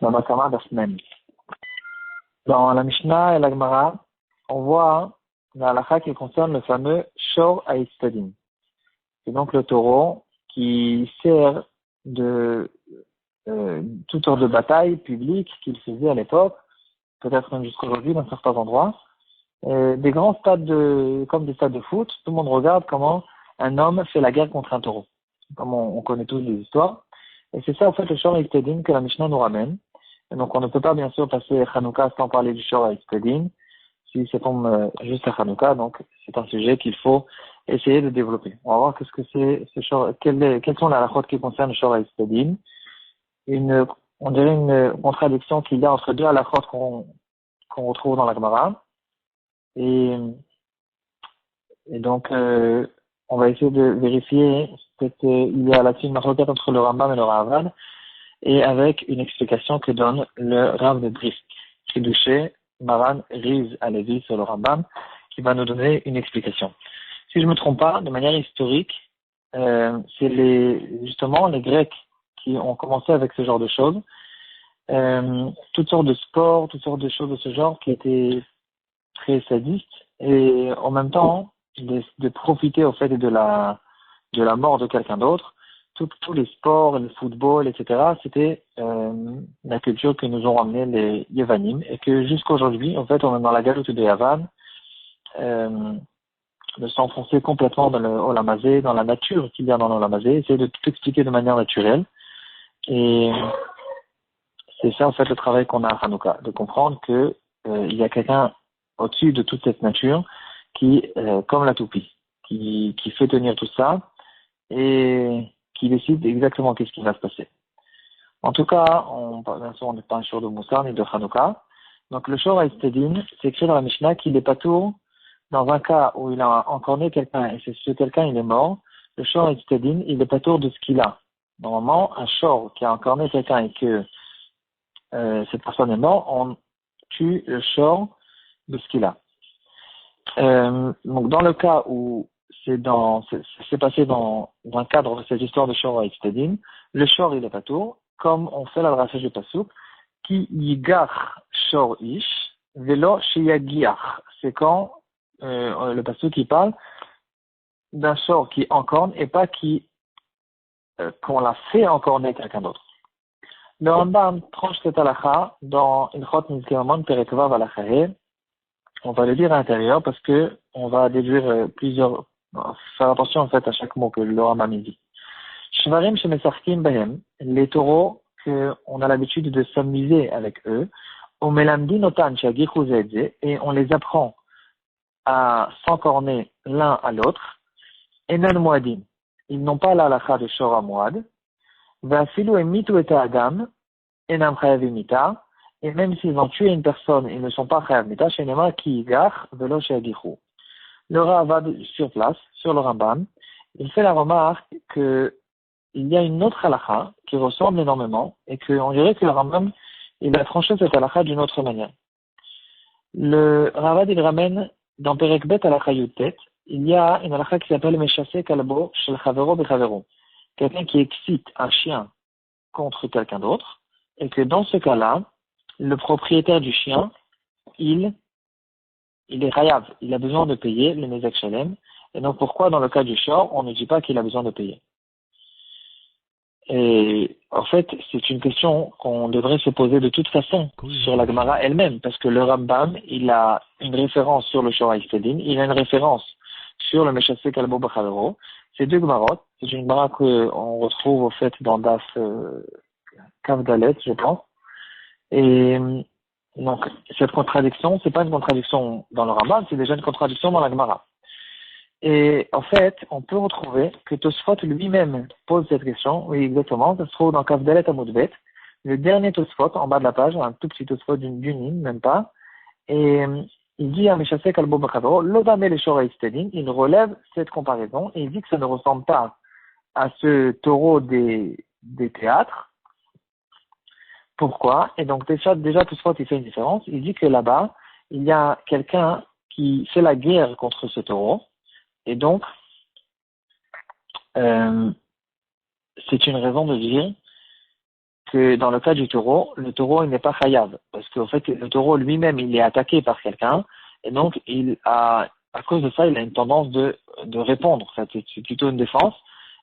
dans la Kama d'Asmen. Dans la Mishnah et la Gemara, on voit la halakha qui concerne le fameux Shor Ha'Itztadim. C'est donc le taureau qui sert de toutes sortes de batailles publiques qu'il faisait à l'époque, peut-être même jusqu'aujourd'hui dans certains endroits. Des grands stades comme des stades de foot, tout le monde regarde comment un homme fait la guerre contre un taureau. Comme on connaît tous les histoires. Et c'est ça, en fait, le Shor Ha'Itztadim que la Mishnah nous ramène. Et donc, on ne peut pas, bien sûr, passer Hanouka sans parler du Shor Ha'Itztadim. Si ça tombe juste à Hanouka, donc c'est un sujet qu'il faut essayer de développer. On va voir qu'est-ce que c'est ce Shor, quelles sont les halakhot qui concernent le Shor Ha'Itztadim. On dirait une contradiction qu'il y a entre deux halakhot qu'on retrouve dans la Gemara. Et donc, on va essayer de vérifier il y a là-dessus une marquette entre le Rambam et le Ravad, et avec une explication que donne le Rav de Brisk, Chidouché Maran Riz Alevi sur le Rambam, qui va nous donner une explication. Si je me trompe pas, de manière historique, c'est justement les Grecs qui ont commencé avec ce genre de choses, toutes sortes de sports, toutes sortes de choses de ce genre qui étaient très sadistes, et en même temps de profiter au fait de la mort de quelqu'un d'autre. Tous les sports, le football, etc., c'était la culture que nous ont ramené les Yevanim, et que jusqu'à aujourd'hui, en fait, on est dans la galoute de Yavan, de s'enfoncer complètement dans le Olam Hazé, dans la nature qu'il y a dans l'Olam Hazé, essayer de tout expliquer de manière naturelle. Et c'est ça, en fait, le travail qu'on a à Hanouka, de comprendre que il y a quelqu'un au-dessus de toute cette nature qui, comme la toupie, qui fait tenir tout ça et qui décide exactement qu'est-ce qui va se passer. En tout cas, bien sûr, on n'est pas un jour de Moussar ni de Hanouka. Donc, le Shor Ha'Itztadim, c'est écrit dans la Mishnah qu'il est patour dans un cas où il a encorné quelqu'un et ce quelqu'un il est mort. Le Shor Ha'Itztadim, il est patour de ce qu'il a. Normalement, un Shor qui a encorné quelqu'un et que cette personne est morte, on tue le Shor de ce qu'il a. Donc, dans le cas où c'est passé dans un cadre de cette histoire de Shor Ha'Itztadim, le Shor il est patour, comme on fait la drachage de Pasuk, qui yigach Shor ish, velo sheyagiach. C'est quand le Pasuk qui parle d'un Shor qui encorne et pas qu'on l'a fait encorner quelqu'un d'autre. Le Rambam tranche cette halakha dans Ilchot Nizkir Perek Vav Halacha. On va le dire à l'intérieur parce que on va déduire faire attention en fait à chaque mot que le Rambam dit. Shvarim shemesarkim bahem, les taureaux que on a l'habitude de s'amuser avec eux, omelamdin otan shagichu zedze, et on les apprend à s'encorner l'un à l'autre. Enan moadim, ils n'ont pas la halakha de shor moad. Vafilu emitu et adam, enam chayavim mita. Et même s'ils ont tué une personne, ils ne sont pas chayav mita, shenema ki yigar velo sheyagichu. Le Ravad sur place, sur le Rambam, il fait la remarque que il y a une autre halakha qui ressemble énormément et qu'on dirait que le Rambam, il a tranché cette halakha d'une autre manière. Le Ravad, il ramène dans Perek Bet halakha Yutet, il y a une halakha qui s'appelle Meshase Kalbo Shel Chavero Bechavero. Quelqu'un qui excite un chien contre quelqu'un d'autre, et que dans ce cas-là, le propriétaire du chien, il est chayav, il a besoin de payer le Nezek Shalem. Et donc pourquoi dans le cas du Shor, on ne dit pas qu'il a besoin de payer? Et en fait, c'est une question qu'on devrait se poser de toute façon sur la Gemara elle-même, parce que le Rambam, il a une référence sur le Shor Ha'Itztadim, il a une référence sur le Meshaseh Kalbo Bachavero. Ces deux Gemarot, c'est une Gemara qu'on retrouve au fait dans Daf Kav Dalet, je pense. Et donc, cette contradiction, c'est pas une contradiction dans le Rambam, c'est déjà une contradiction dans la Gemara. Et en fait, on peut retrouver que Tosfot lui-même pose cette question. Oui, exactement. Ça se trouve dans Kav Dalet Amud Bet. Le dernier Tosfot, en bas de la page, un tout petit Tosfot d'une ligne, même pas. Et il dit à Meshaseh Kalbo Bachavero, Lodame le Shor Ha'Itztadim, il relève cette comparaison et il dit que ça ne ressemble pas à ce taureau des théâtres. Pourquoi? Et donc déjà Tosfot il fait une différence. Il dit que là-bas, il y a quelqu'un qui fait la guerre contre ce taureau. Et donc, c'est une raison de dire que dans le cas du taureau, le taureau il n'est pas chayav, parce qu'en fait le taureau lui-même il est attaqué par quelqu'un, et donc à cause de ça il a une tendance de répondre, en fait c'est plutôt une défense,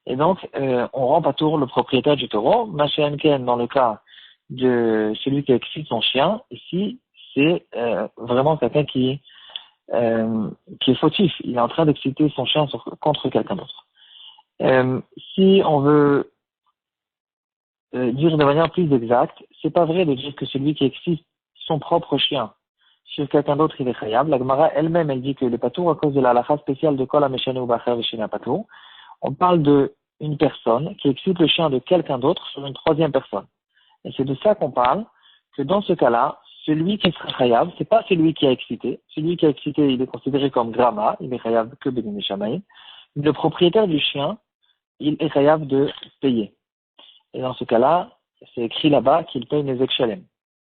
et donc on rend pas tour le propriétaire du taureau. Machéenken dans le cas de celui qui excite son chien, ici c'est vraiment quelqu'un qui est fautif, il est en train d'exciter son chien contre quelqu'un d'autre. Si on veut dire de manière plus exacte, c'est pas vrai de dire que celui qui excite son propre chien sur quelqu'un d'autre, il est khayab. La Gemara elle-même, elle dit que le patour, à cause de la halakha spéciale de kol ha-meshane u'ba'acher v'shena patour, on parle de une personne qui excite le chien de quelqu'un d'autre sur une troisième personne. Et c'est de ça qu'on parle, que dans ce cas-là, celui qui sera khayab, c'est pas celui qui a excité. Celui qui a excité, il est considéré comme grama, il est khayab que benin shamaï. Le propriétaire du chien, il est khayab de payer. Et dans ce cas-là, c'est écrit là-bas qu'il paye les shalem.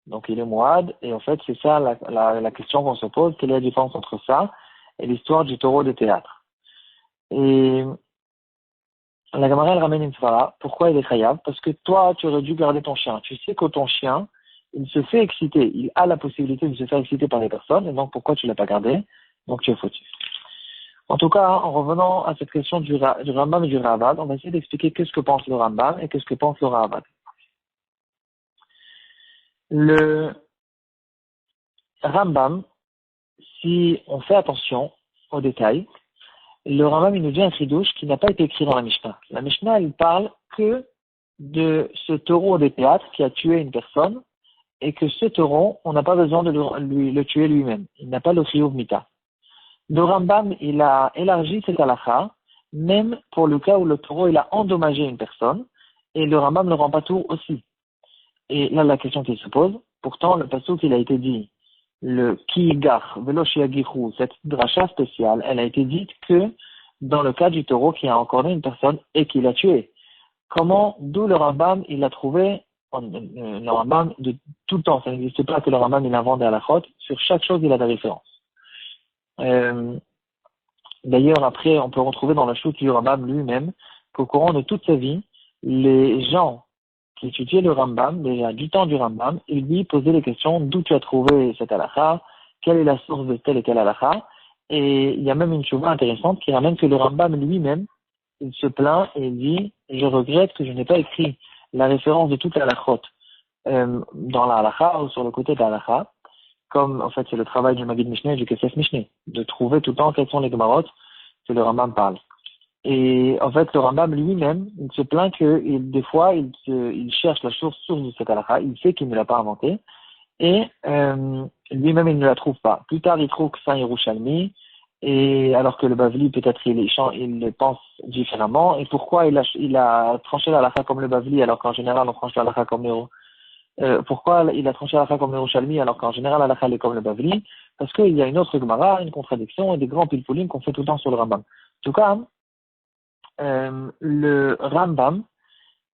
Donc il est mouad, et en fait c'est ça la question qu'on se pose, quelle est la différence entre ça et l'histoire du taureau de théâtre. Et la Gemara elle ramène une svara, pourquoi il est khayab? Parce que toi tu aurais dû garder ton chien, tu sais que ton chien, il se fait exciter, il a la possibilité de se faire exciter par les personnes, et donc pourquoi tu l'as pas gardé? Donc tu es fautif. En tout cas, en revenant à cette question du Rambam et du Ravad, on va essayer d'expliquer qu'est-ce que pense le Rambam et qu'est-ce que pense le Ravad. Le Rambam, si on fait attention aux détails, le Rambam il nous dit un chidouche qui n'a pas été écrit dans la Mishnah. La Mishnah, il parle que de ce taureau des théâtres qui a tué une personne et que ce taureau, on n'a pas besoin de le tuer lui-même. Il n'a pas le chiyuv mita. Le Rambam, il a élargi cette halakha, même pour le cas où le taureau, il a endommagé une personne, et le Rambam ne rend pas tour aussi. Et là, la question qui se pose, pourtant, le passouk, il a été dit, le ki gar velo shiagiru, cette dracha spéciale, elle a été dite que dans le cas du taureau qui a encorné une personne et qui l'a tué. Comment, d'où le Rambam, il a trouvé, le Rambam, de tout le temps, ça n'existe pas que le Rambam, il invente des halakhot, sur chaque chose, il a des références. D'ailleurs, après, on peut retrouver dans la chute du Rambam lui-même qu'au courant de toute sa vie, les gens qui étudiaient le Rambam, déjà du temps du Rambam, ils lui posaient les questions d'où tu as trouvé cette halakha, quelle est la source de telle et telle halakha, et il y a même une chose intéressante qui ramène que le Rambam lui-même, il se plaint et il dit « Je regrette que je n'ai pas écrit la référence de toute la halachot dans la halakha ou sur le côté de la halakha, comme en fait c'est le travail du Magid Mishneh et du Kesef Mishneh, de trouver tout le temps quels sont les Gemarot que le Rambam parle. Et en fait le Rambam lui-même, il se plaint que des fois il cherche la source de cette halakha, il sait qu'il ne l'a pas inventée, et lui-même il ne la trouve pas. Plus tard il trouve que c'est un Yerushalmi, et alors que le Bavli peut-être il le pense différemment, et pourquoi il a tranché la halakha comme le Bavli alors qu'en général on tranche la halakha comme pourquoi il a tranché la halakha comme le Yerushalmi alors qu'en général la halakha est comme le Bavli? Parce qu'il y a une autre Gemara, une contradiction et des grands pilpoulim qu'on fait tout le temps sur le Rambam. En tout cas, le Rambam,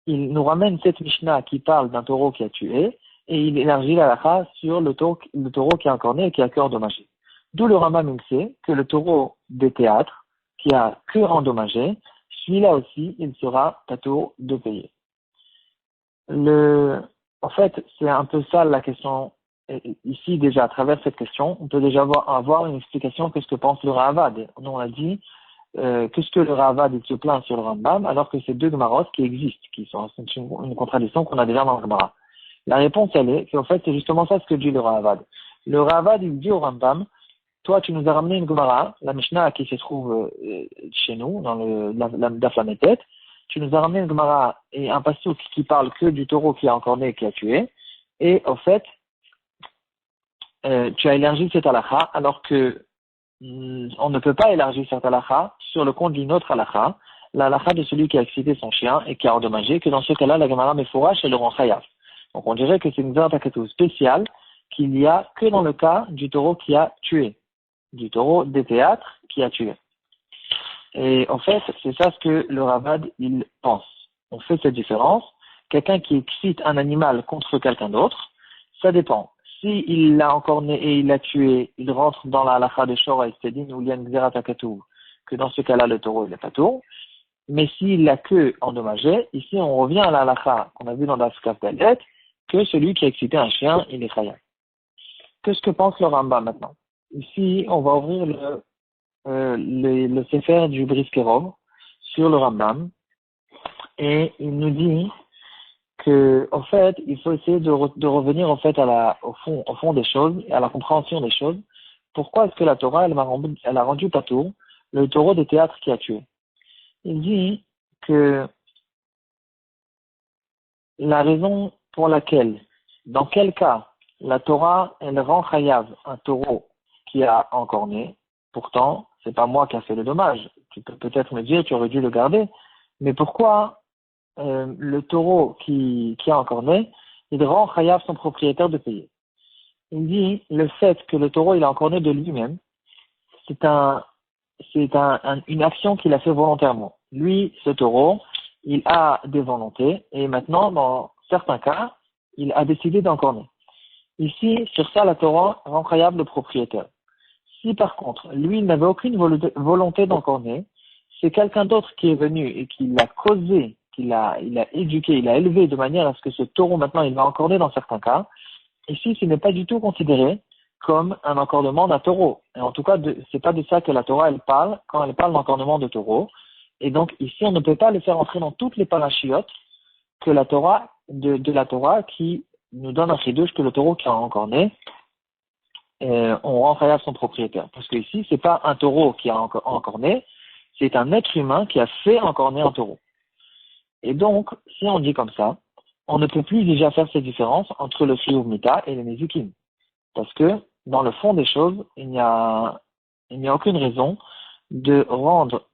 il nous ramène cette Mishnah qui parle d'un taureau qui a tué et il élargit la halakha sur le taureau qui a encorné et qui a que endommagé. D'où le Rambam il sait que le taureau des théâtres qui a que endommagé, celui-là aussi, il sera patour de payer. En fait, c'est un peu ça la question. Ici, déjà, à travers cette question, on peut déjà avoir une explication de ce que pense le Ravad. Nous, on a dit, qu'est-ce que le Ravad il se plaint sur le Rambam, alors que c'est deux Gemarot qui existent, c'est une contradiction qu'on a déjà dans le Gemara. La réponse, elle est qu'en fait, c'est justement ça ce que dit le Ravad. Le Ravad, il dit au Rambam, toi, tu nous as ramené une Gemara, la Mishnah qui se trouve chez nous, dans la Daf Lametet, tu nous as ramené une Gemara et un passouk qui parle que du taureau qui a encorné et qui a tué, et en fait, tu as élargi cette halakha, alors que on ne peut pas élargir cette halakha sur le compte d'une autre halakha, la halakha de celui qui a excité son chien et qui a endommagé, que dans ce cas-là, la Gemara Mefourash, elle le rend chayav. Donc on dirait que c'est une Zertakatou spéciale qu'il n'y a que dans le cas du taureau qui a tué, du taureau des théâtres qui a tué. Et en fait, c'est ça ce que le Ravad, il pense. On fait cette différence. Quelqu'un qui excite un animal contre quelqu'un d'autre, ça dépend. Si il l'a encorné et il l'a tué, il rentre dans la halakha de Shor et Sedin où il y a une Xeratakatu, que dans ce cas-là, le taureau, il est pas tour. Mais s'il l'a que endommagé, ici on revient à la halakha qu'on a vu dans la Dalet, que celui qui a excité un chien, il est chayav. Qu'est-ce que pense le Rambam maintenant? Ici, on va ouvrir le Sefer du Briskerov sur le Rambam, et il nous dit que, en fait, il faut essayer de revenir, en fait, au fond des choses, et à la compréhension des choses. Pourquoi est-ce que la Torah, elle a rendu patour le taureau de théâtre qui a tué? Il dit que la raison pour laquelle, dans quel cas, la Torah, elle rend chayav un taureau qui a encorné, pourtant, c'est pas moi qui a fait le dommage. Tu peux peut-être me dire, tu aurais dû le garder, mais pourquoi le taureau qui a encorné, il rend chayav son propriétaire de payer? Il dit, le fait que le taureau, il a encorné de lui-même, une action qu'il a fait volontairement. Lui, ce taureau, il a des volontés et maintenant, dans certains cas, il a décidé d'encorner. Ici, sur ça, la Torah rend chayav le propriétaire. Si par contre, lui, il n'avait aucune volonté d'encorner, c'est quelqu'un d'autre qui est venu et qui l'a causé, il a éduqué, il a élevé de manière à ce que ce taureau, maintenant, il va encorner dans certains cas. Ici, ce n'est pas du tout considéré comme un encornement d'un taureau. Et en tout cas, c'est pas de ça que la Torah, elle parle quand elle parle d'encornement de taureau. Et donc, ici, on ne peut pas le faire entrer dans toutes les parachiotes que la Torah, de la Torah qui nous donne un chidouche que le taureau qui a encorné, on rend chayav son propriétaire. Parce que ici, c'est pas un taureau qui a encorné, c'est un être humain qui a fait encorner un taureau. Et donc, si on dit comme ça, on ne peut plus déjà faire cette différence entre le chiyuv mita et le nezikin. Parce que, dans le fond des choses, il n'y a aucune raison de rendre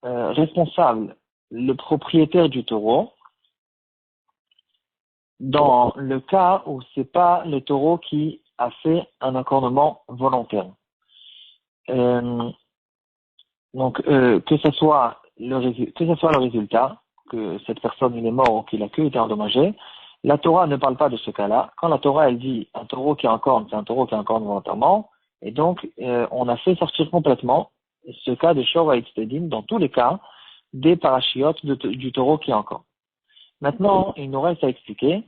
responsable le propriétaire du taureau dans le cas où c'est pas le taureau qui a fait un encornement volontaire. Donc, que ce soit le résultat, que cette personne il est mort ou qu'il a que été endommagé, la Torah ne parle pas de ce cas-là. Quand la Torah elle dit un taureau qui encorne, c'est un taureau qui encorne volontairement, et donc on a fait sortir complètement ce cas de Shor Ha'etzedin dans tous les cas des parachiotes du taureau qui encorne. Maintenant, il nous reste à expliquer,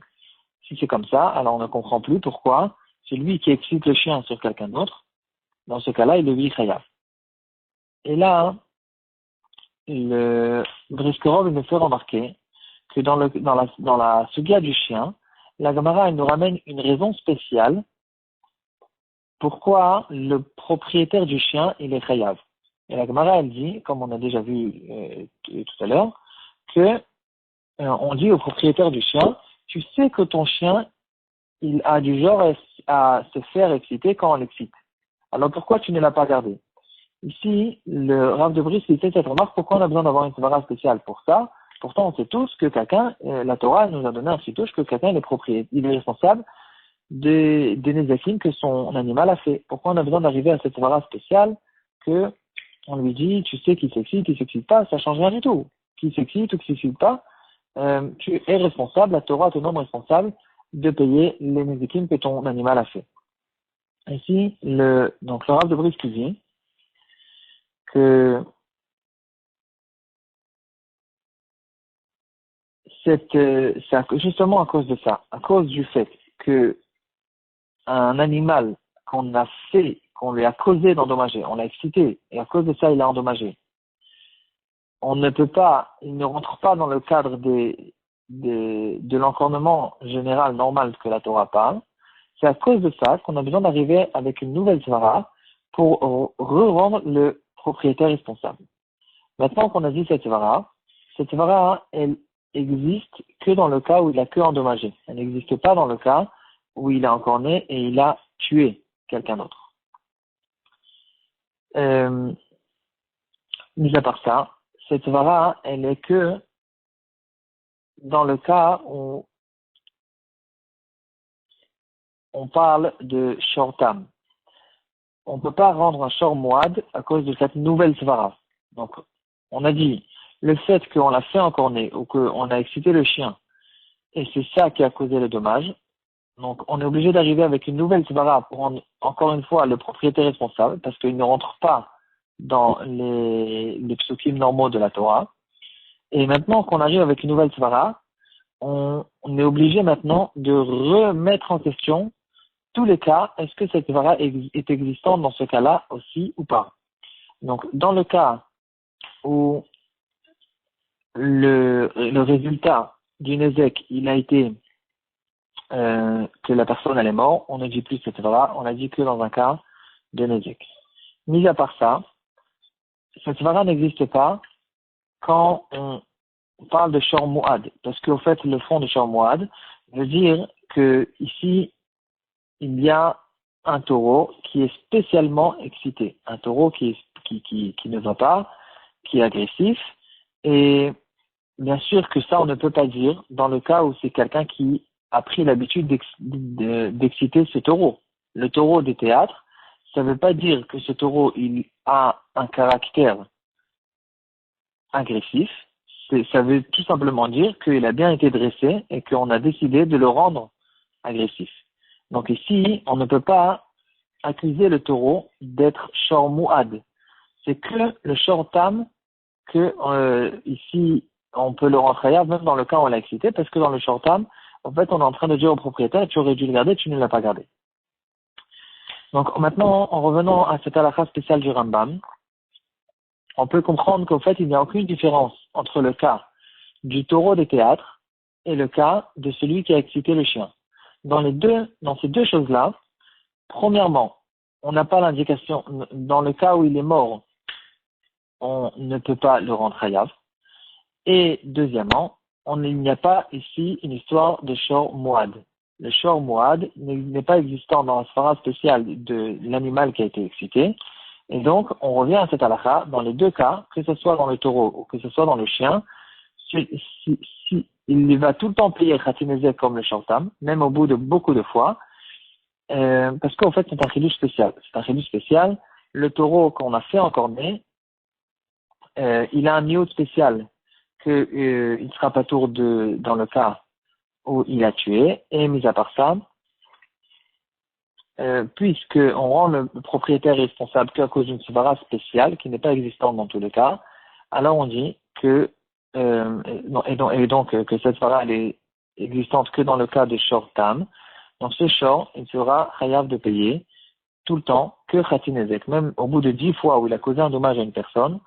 si c'est comme ça, alors on ne comprend plus pourquoi celui qui excite le chien sur quelqu'un d'autre, dans ce cas-là, il devient chayav. Et là, le Briskerov nous fait remarquer que dans la sugya du chien, la Gemara elle nous ramène une raison spéciale pourquoi le propriétaire du chien il est chayav. Et la Gemara elle dit, comme on a déjà vu tout à l'heure, que on dit au propriétaire du chien, tu sais que ton chien il a du genre à se faire exciter quand on l'excite. Alors pourquoi tu ne l'as pas gardé? Ici, le Rav de Bris il fait cette remarque, pourquoi on a besoin d'avoir une svara spéciale pour ça? Pourtant, on sait tous que quelqu'un, la Torah nous a donné un chidouche que quelqu'un il est responsable des nezakim que son animal a fait. Pourquoi on a besoin d'arriver à cette svara spéciale que on lui dit, tu sais qu'il s'excite pas, ça change rien du tout. Qu'il s'excite ou qu'il s'excite pas, tu es responsable, la Torah te nomme responsable de payer les nezakim que ton animal a fait. Ici, donc le Rav de Bris qui dit que c'est justement à cause de ça, à cause du fait que un animal qu'on lui a causé d'endommager, on l'a excité, et à cause de ça, il a endommagé. Il ne rentre pas dans le cadre de l'encornement général normal que la Torah parle. C'est à cause de ça qu'on a besoin d'arriver avec une nouvelle svara pour re-rendre le propriétaire responsable. Maintenant qu'on a dit cette svara, elle existe que dans le cas où il a que endommagé. Elle n'existe pas dans le cas où il a encorné et il a tué quelqu'un d'autre. Mis à part ça, cette svara, elle est que dans le cas où on parle de shortam. On ne peut pas rendre un shor moad à cause de cette nouvelle svara. Donc, on a dit, le fait qu'on l'a fait encorner ou qu'on a excité le chien, et c'est ça qui a causé le dommage, donc on est obligé d'arriver avec une nouvelle svara pour rendre encore une fois le propriétaire responsable, parce qu'il ne rentre pas dans les psukim normaux de la Torah. Et maintenant qu'on arrive avec une nouvelle svara, on est obligé maintenant de remettre en question tous les cas. Est-ce que cette svara est existante dans ce cas-là aussi ou pas? Donc, dans le cas où le résultat du Nézek, il a été que la personne elle est morte, on ne dit plus cette svara, on a dit que dans un cas de Nézek. Mis à part ça, cette svara n'existe pas quand on parle de Shor Mu'ad, parce qu'au fait, le fond de Shor Mu'ad veut dire que ici, il y a un taureau qui est spécialement excité, un taureau qui ne va pas, qui est agressif, et bien sûr que ça, on ne peut pas dire dans le cas où c'est quelqu'un qui a pris l'habitude d'exciter ce taureau. Le taureau des théâtres, ça ne veut pas dire que ce taureau, il a un caractère agressif. Ça veut tout simplement dire qu'il a bien été dressé et qu'on a décidé de le rendre agressif. Donc ici, on ne peut pas accuser le taureau d'être shor mu'ad. C'est que le shor tam que ici, on peut le rendre hayav, même dans le cas où on l'a excité, parce que dans le shor tam, en fait, on est en train de dire au propriétaire, tu aurais dû le garder, tu ne l'as pas gardé. Donc maintenant, en revenant à cette halakha spéciale du Rambam, on peut comprendre qu'en fait, il n'y a aucune différence entre le cas du taureau des théâtres et le cas de celui qui a excité le chien. Dans ces deux choses-là, premièrement, on n'a pas l'indication, dans le cas où il est mort, on ne peut pas le rendre hayav. Et deuxièmement, il n'y a pas ici une histoire de shor muad. Le shor muad n'est pas existant dans la sphara spéciale de l'animal qui a été excité. Et donc, on revient à cette halakha, dans les deux cas, que ce soit dans le taureau ou que ce soit dans le chien, si il va tout le temps payer khatinezek comme le shortam, même au bout de beaucoup de fois, parce qu'en fait, c'est un chidouche spécial. C'est un chidouche spécial. Le taureau qu'on a fait en cornet, il a un miout spécial que il sera pas tour dans le cas où il a tué. Et mis à part ça, puisque on rend le propriétaire responsable qu'à cause d'une svara spéciale qui n'est pas existante dans tous les cas, alors on dit que que cette svara elle est existante que dans le cas de shor tam. Dans ce shor, il sera chayav de payer tout le temps que khatinezek, même au bout de 10 fois où il a causé un dommage à une personne,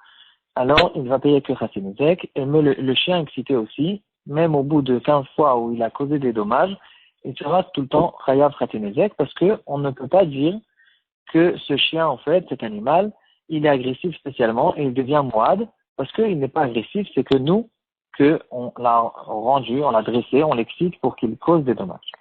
alors il va payer que khatinezek, et le chien excité aussi, même au bout de 15 fois où il a causé des dommages, il sera tout le temps chayav khatinezek, parce que on ne peut pas dire que ce chien, en fait, cet animal, il est agressif spécialement et il devient moide, parce qu'il n'est pas agressif, c'est que nous, on l'a rendu, on l'a dressé, on l'excite pour qu'il cause des dommages.